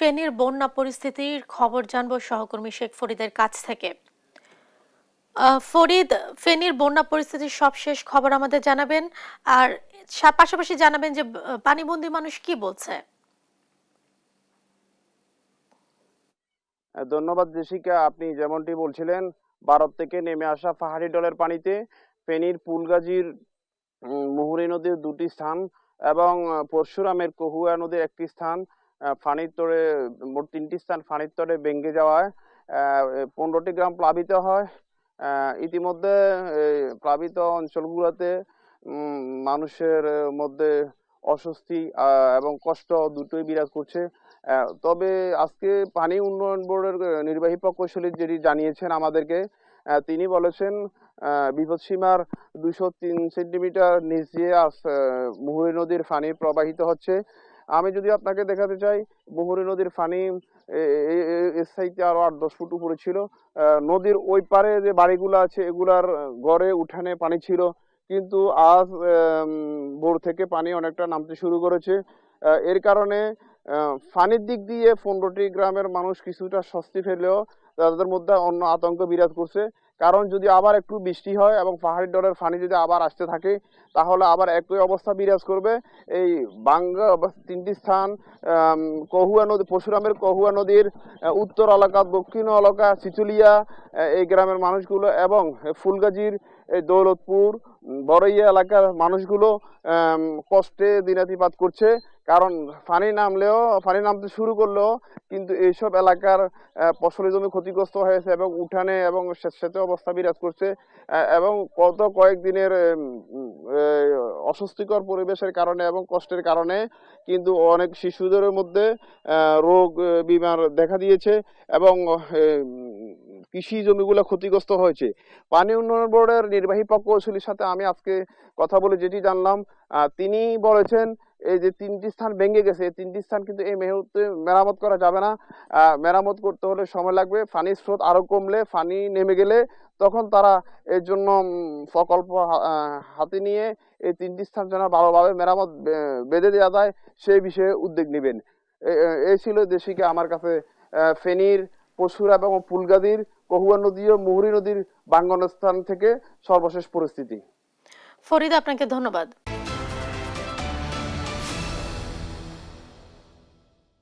ফেনীর বন্যা পরিস্থিতির খবর জানবো সহকর্মী শেখ ফরিদের কাছ থেকে। ফরিদ, ফেনীর বন্যা পরিস্থিতির সবশেষ খবর আমাদের জানাবেন, আর পাশাপাশি জানাবেন যে পানিবন্দী মানুষ কি বলছে। ধন্যবাদ জেসিকা। আপনি যেমনটি বলছিলেন, ভারত থেকে নেমে আসা পাহাড়ি ঢলের পানিতে ফেনীর ফুলগাজীর মুহুরী নদীর দুটি স্থান এবং পরশুরামের কহুয়া নদীর একটি স্থান ফানির তরে, মোট তিনটি স্থান ফানির তরে ভেঙে যাওয়ায় 15টি গ্রাম প্লাবিত হয়। ইতিমধ্যে প্লাবিত অঞ্চলগুলোতে মানুষের মধ্যে অস্বস্তি এবং কষ্ট দুটোই বিরাজ করছে। তবে আজকে পানি উন্নয়ন বোর্ডের নির্বাহী প্রকৌশলী যেটি জানিয়েছেন আমাদেরকে, তিনি বলেছেন বিপদসীমার 203 সেন্টিমিটার নিচ দিয়ে মুহুরী নদীর পানি প্রবাহিত হচ্ছে। আমি যদি আপনাকে দেখাতে চাই, মুহুরী নদীর পানি এর চাইতে আরো 8-10 ফুট উপরে ছিল। নদীর ওই পারে যে বাড়িগুলো আছে এগুলার ঘরে উঠানে পানি ছিল, কিন্তু আজ ভোর থেকে পানি অনেকটা নামতে শুরু করেছে। এর কারণে পানির দিক দিয়ে 15টি গ্রামের মানুষ কিছুটা স্বস্তি পেলেও তাদের মধ্যে অন্য আতঙ্ক বিরাজ করছে। কারণ যদি আবার একটু বৃষ্টি হয় এবং পাহাড়ি ঢলের পানি যদি আবার আসতে থাকে, তাহলে আবার একই অবস্থা বিরাজ করবে। এই বাংলা তিনটি স্থান, কহুয়া নদী, পরশুরামের কহুয়া নদীর উত্তর এলাকা, দক্ষিণ এলাকা, চিচুলিয়া, এই গ্রামের মানুষগুলো এবং ফুলগাজীর দৌলতপুর, বড়ইয়া এলাকার মানুষগুলো কষ্টে দিনাতিপাত করছে। কারণ পানি নামতে শুরু করলেও কিন্তু এইসব এলাকার ফসলি জমি ক্ষতিগ্রস্ত হয়েছে এবং উঠানে এবং স্যাঁতসেঁতে অবস্থা বিরাজ করছে। এবং কয়েকদিনের অস্বস্তিকর পরিবেশের কারণে এবং কষ্টের কারণে কিন্তু অনেক শিশুদের মধ্যে রোগ বিমার দেখা দিয়েছে এবং কৃষি জমিগুলো ক্ষতিগ্রস্ত হয়েছে। পানি উন্নয়ন বোর্ডের নির্বাহী প্রকৌশলীর সাথে আমি আজকে কথা বলে যেটি জানলাম, তিনি বলেছেন এই যে 3টি স্থান ভেঙে গেছে, এই 3টি স্থান কিন্তু এই মুহূর্তে মেরামত করা যাবে না। মেরামত করতে হলে সময় লাগবে। পানির স্রোত আরো কমলে, পানি নেমে গেলে তখন তারা এর জন্য প্রকল্প হাতে নিয়ে এই 3টি স্থান যেন ভালোভাবে মেরামত বেঁধে দেওয়া যায় সেই বিষয়ে উদ্যোগ নেবেন। এই ছিল দেশিকে আমার কাছে ফেনীর পরশুরাম এবং ফুলগাজীর কহুয়া নদী ও মুহুরী নদীর ভাঙ্গন স্থান থেকে সর্বশেষ পরিস্থিতি। ফরিদ, আপনাকে ধন্যবাদ।